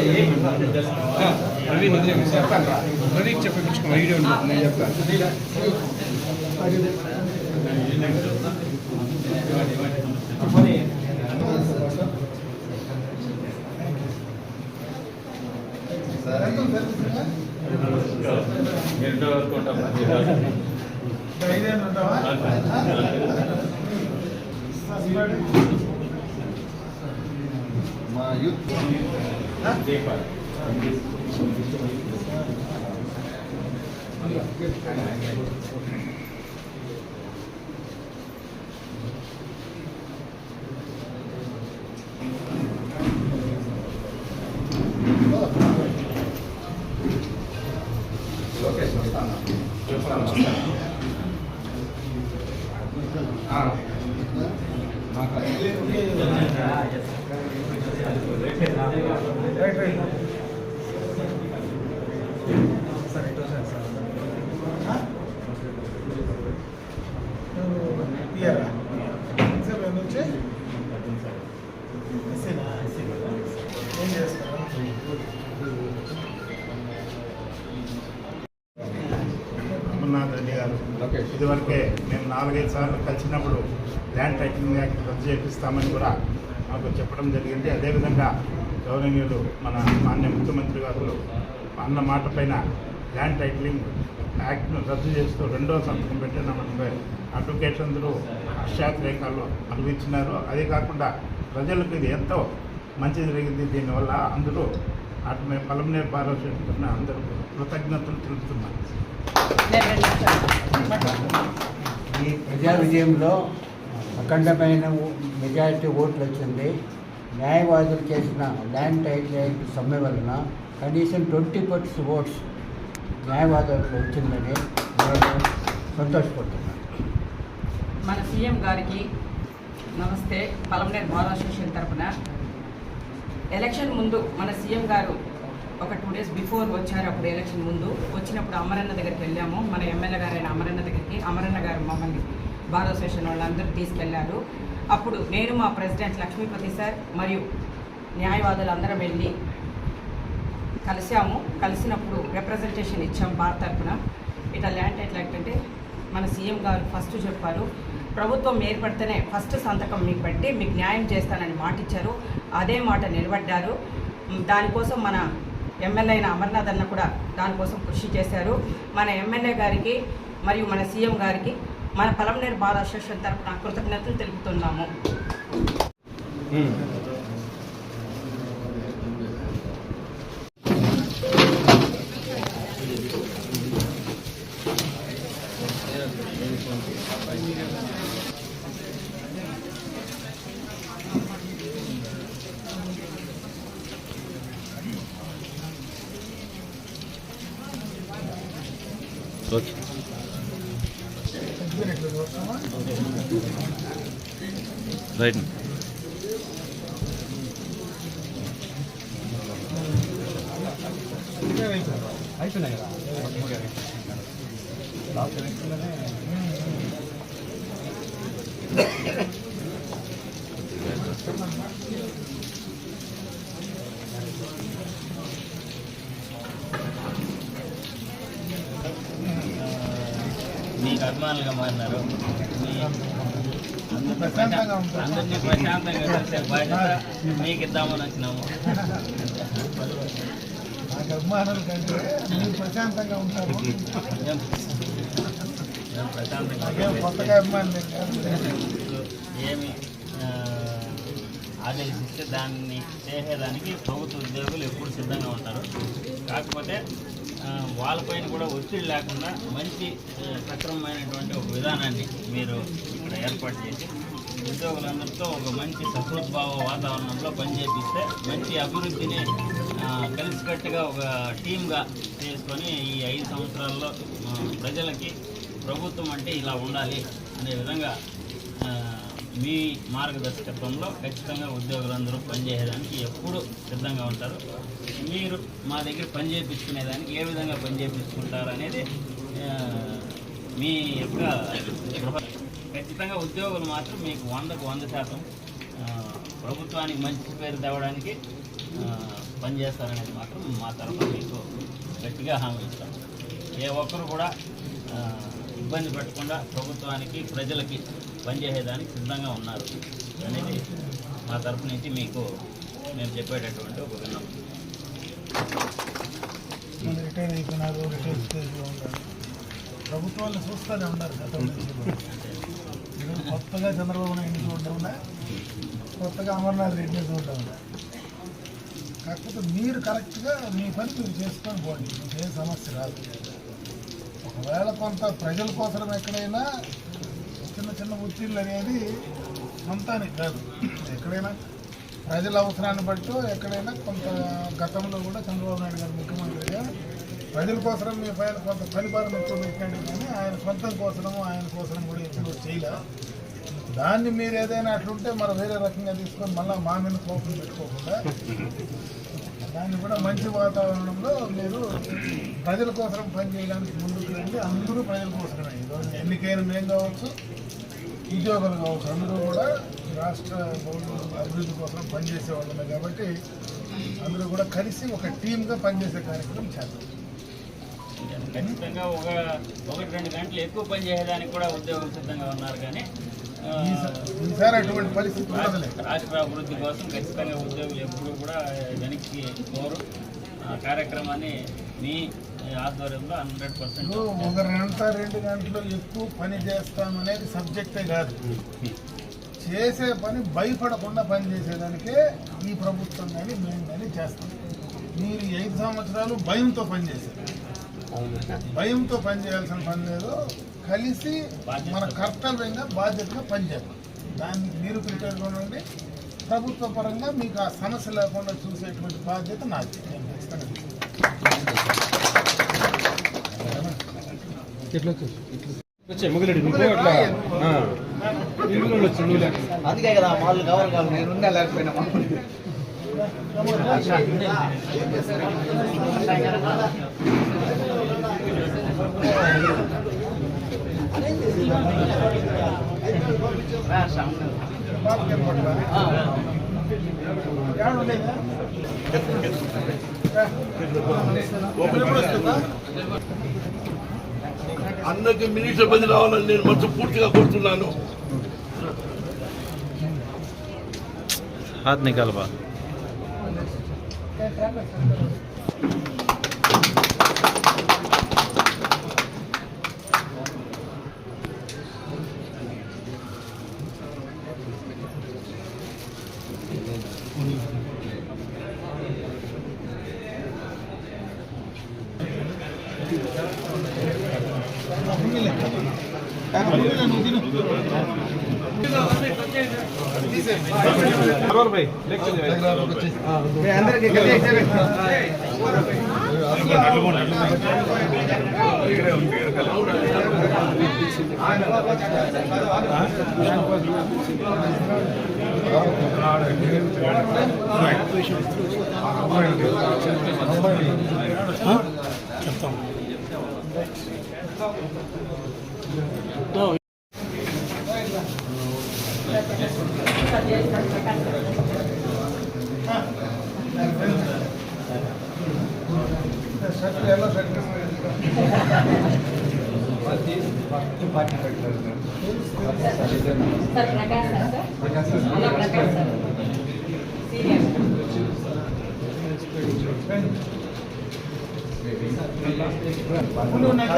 Praveen Praveen చెప్పించుకో video ఉంటుంది నేను చెప్తాను. మా యూత్ అమర్నాథ్ రెడ్డి గారు ఇదివరకే మేము 4-5 సార్లు కలిసినప్పుడు ల్యాండ్ టైటిలింగ్ యాక్ట్ రద్దు చేపిస్తామని కూడా మాకు చెప్పడం జరిగింది. అదేవిధంగా గౌరవనీయులు మన మాన్య ముఖ్యమంత్రి గారు అన్న మాట పైన ల్యాండ్ టైటిలింగ్ యాక్ట్ను రద్దు చేస్తూ 2వ సంతకం పెట్టినామని అడ్వకేట్స్ అందరూ హర్షాతిరేకాలు అనుభవించినారు. అదే కాకుండా ప్రజలకు ఇది ఎంతో మంచి జరిగింది. దీనివల్ల అందరూ అటు మేము పలమనేరు బార్ అసోసియేషన్ అందరూ కృతజ్ఞతలు తెలుపుతున్నాను. ఈ ప్రజా విజయంలో అఖండమైన మెజారిటీ ఓట్లు వచ్చింది. న్యాయవాదులు చేసిన ల్యాండ్ టైటిల్ యాక్ట్ సమ్మె వలన కనీసం 20% ఓట్స్ న్యాయవాదులకు వచ్చిందని నేను సంతోషపడుతున్నాను. మన సీఎం గారికి నమస్తే. పలమనేరు బార్ అసోసియేషన్ తరఫున ఎలక్షన్ ముందు మన సీఎం గారు ఒక 2 days బిఫోర్ వచ్చారు. అప్పుడు ఎలక్షన్ ముందు వచ్చినప్పుడు అమరన్న దగ్గరికి వెళ్ళాము. మన ఎమ్మెల్యే గారైన అమరన్న దగ్గరికి అమరన్న గారు మమ్మల్ని బార్ అసోసియేషన్ వాళ్ళందరూ తీసుకెళ్లారు. అప్పుడు నేను మా ప్రెసిడెంట్ లక్ష్మీపతి సార్ మరియు న్యాయవాదులు అందరం వెళ్ళి కలిసాము. కలిసినప్పుడు రిప్రజెంటేషన్ ఇచ్చాం బార్ తరఫున. ఇట్లా ల్యాండ్ టైటిల్ యాక్ట్ అంటే మన సీఎం గారు ఫస్ట్ చెప్పారు, ప్రభుత్వం ఏర్పడితేనే ఫస్ట్ సంతకం మీకు పెట్టి మీకు న్యాయం చేస్తానని మాట ఇచ్చారు. అదే మాట నిలబడ్డారు. దానికోసం మన ఎమ్మెల్యే అయిన అమర్నాథ్ అన్న కూడా దానికోసం కృషి చేశారు. మన ఎమ్మెల్యే గారికి మరియు మన సీఎం గారికి మన పలమనేరు బార్ అసోసియేషన్ తరఫున కృతజ్ఞతలు తెలుపుతున్నాము. రైట్ అయిపోయినాయి కదా లాస్ట్ ఎలక్షన్లోనే మీకు అభిమానులుగా మారినారు. అందరినీ ప్రశాంతంగా కలిసే బాధ్యత మీకు ఇద్దామని వచ్చినాము. అభిమానులు కంటే ప్రశాంతంగా ఉంటారు. కొత్తగా అభిమానులు ఏమి ఆదేశిస్తే దాన్ని చేసేదానికి ప్రభుత్వ ఉద్యోగులు ఎప్పుడు సిద్ధంగా ఉంటారు. కాకపోతే వాళ్ళపైన కూడా ఒత్తిడి లేకుండా మంచి సక్రమమైనటువంటి ఒక విధానాన్ని మీరు ఇక్కడ ఏర్పాటు చేసి ఉద్యోగులందరితో ఒక మంచి సహృద్భావ వాతావరణంలో పనిచేపిస్తే మంచి అభివృద్ధిని కలిసికట్టుగా ఒక టీమ్గా చేసుకొని ఈ 5 సంవత్సరాల్లో ప్రజలకి ప్రభుత్వం అంటే ఇలా ఉండాలి అనే విధంగా మీ మార్గదర్శకత్వంలో ఖచ్చితంగా ఉద్యోగులందరూ పనిచేయడానికి ఎప్పుడు సిద్ధంగా ఉంటారు. మీరు మా దగ్గర పనిచేయించుకునేదానికి ఏ విధంగా పనిచేయించుకుంటారు అనేది మీ యొక్క ఖచ్చితంగా ఉద్యోగులు మాత్రం మీకు 100% ప్రభుత్వానికి మంచి పేరు తేవడానికి పనిచేస్తారనేది మాత్రం మా తరఫున మీకు గట్టిగా హామీ ఇస్తాం. ఏ ఒక్కరు కూడా ఇబ్బంది పెట్టకుండా ప్రభుత్వానికి ప్రజలకి పనిచేసేదానికి సిద్ధంగా ఉన్నారు అనేది మా తరఫు నుంచి మీకు మేము చెప్పేటటువంటి ఒక విన్నపం. రిటైర్ అయిపోయినారు, రిటైర్ స్టేజ్లో ఉన్నారు. ప్రభుత్వాలు చూస్తూనే ఉన్నారు గతంలో. ఈరోజు కొత్తగా చంద్రబాబు నాయుడు చూడడం, కొత్తగా అమర్నాథ్ రెడ్డిని చూడడం. కాకపోతే మీరు కరెక్ట్గా మీ పని మీరు చేసుకొని పోండి, మీకు ఏ సమస్య రాదు. ఒకవేళ కొంత ప్రజల కోసం ఎక్కడైనా చిన్న చిన్న ఒత్తిళ్ళు అనేది సొంతానికి కాదు, ఎక్కడైనా ప్రజల అవసరాన్ని బట్టి ఎక్కడైనా కొంత గతంలో కూడా చంద్రబాబు నాయుడు గారు ముఖ్యమంత్రిగా ప్రజల కోసం మీ పైన కొంత పరిపాలన ఎక్కువ పెట్టండి, కానీ ఆయన సొంతం కోసము ఆయన కోసం కూడా ఎప్పుడు చేయలే. దాన్ని మీరు ఏదైనా అట్లుంటే మరి వేరే రకంగా తీసుకొని మళ్ళీ మా మీద కోపం పెట్టుకోకుండా దాన్ని కూడా మంచి వాతావరణంలో మీరు ప్రజల కోసం పనిచేయడానికి ముందుకు రండి. అందరూ ప్రజల కోసమే. ఈరోజు ఎన్నికైన మేము కావచ్చు, ఉద్యోగులు కావచ్చు, అందరూ కూడా రాష్ట్ర అభివృద్ధి కోసం పనిచేసే వాళ్ళమే. కాబట్టి అందరూ కూడా కలిసి ఒక టీమ్గా పనిచేసే కార్యక్రమం చేద్దాం. ఖచ్చితంగా ఒకటి 2 గంటలు ఎక్కువ పని చేసేదానికి కూడా ఉద్యోగులు సిద్ధంగా ఉన్నారు, కానీ ఈసారి అటువంటి పరిస్థితి ఉండదులేదు. రాష్ట్ర అభివృద్ధి కోసం ఖచ్చితంగా ఉద్యోగులు ఎప్పుడు కూడా వెనక్కి కోరు. కార్యక్రమాన్ని మీ ఆధ్వర్యంలో 100% ఒక 2 గంటలు ఎక్కువ పని చేస్తామనేది సబ్జెక్టే కాదు, చేసే పని భయపడకుండా పని చేసేదానికే ఈ ప్రభుత్వం కానీ మేము కానీ చేస్తాం. మీరు 5 సంవత్సరాలు భయంతో పనిచేశారు. భయంతో పనిచేయాల్సిన పని లేదు, కలిసి మన కర్తవ్యంగా బాధ్యతగా పనిచేయాలి. దాన్ని మీరు ప్రిపేర్గా ఉండండి. ప్రభుత్వ పరంగా మీకు ఆ సమస్య లేకుండా చూసేటువంటి బాధ్యత నాది. నేను ఖచ్చితంగా అందుకే కదా వాళ్ళు కావాలి నేను ఉన్నా లేకపోయినా అందరికి మినిస్టర్ పది రావాలని నేను మనసు పూర్తిగా కోరుతున్నాను. हाथ निकाल बा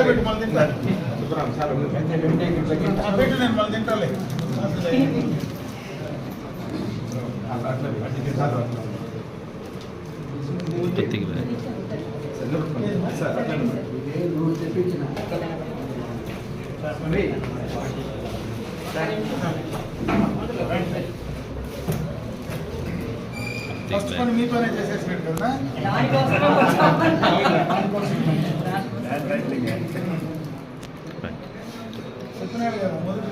పెట్టి మళ్ళీ తింటాను. పెట్టి నేను మళ్ళీ తింటాలే. ఫస్ట్ పని మీ పనే చేసేసినట్టు కదా. చెప్తున్నాడు కదా మొదటి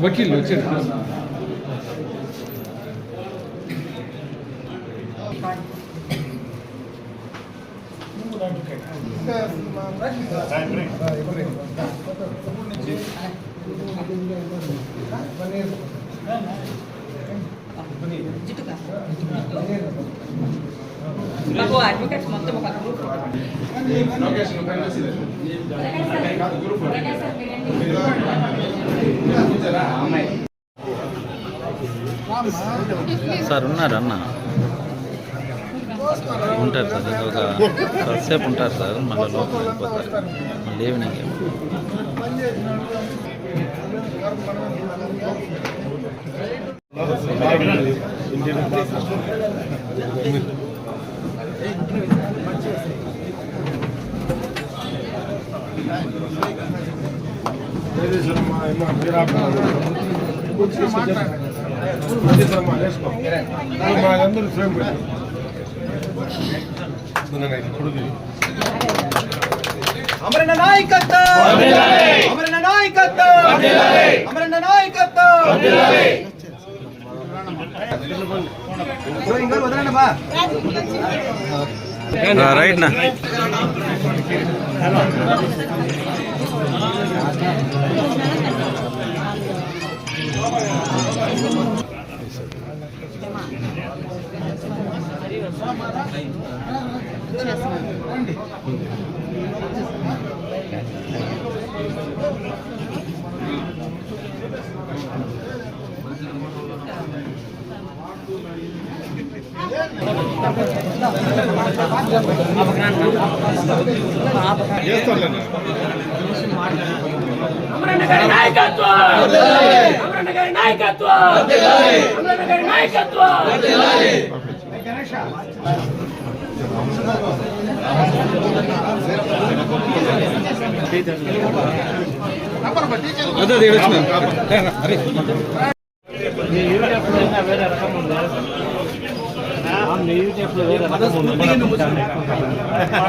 వకీల్ వచ్చాడు. మాకు అడ్వకేట్స్ మొత్తం ఒక గ్రూప్ సార్ ఉన్నారు అన్న ఉంటారు సార్ ఇంకొక కాసేపు ఉంటారు సార్ మళ్ళీ లోపల వెళ్ళిపోతారు మళ్ళీ ఈవినింగ్ మాకందరూ ఫ్రేమ్ అమరణ నాయకత్వం అమరణ నాయకత్వం అమరణ నాయకత్వం ఇంకా వదలండి బా రైట్ నా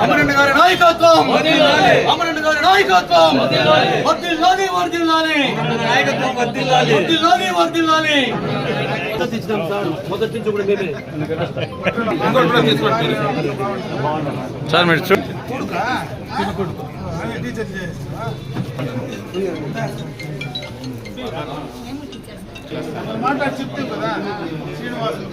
అమరణ గారి నాయకత్వం అమరణ గారి నాయకత్వం వర్ధిల్లాలి వర్ధిల్లాలి నాయకత్వం వర్ధిల్లాలి వర్ధిల్లాలి వర్ధిల్లాలి మొదటి నుంచి కూడా మేమే సార్ మీరు మాట్లాడి చెప్తే కదా శ్రీనివాసులు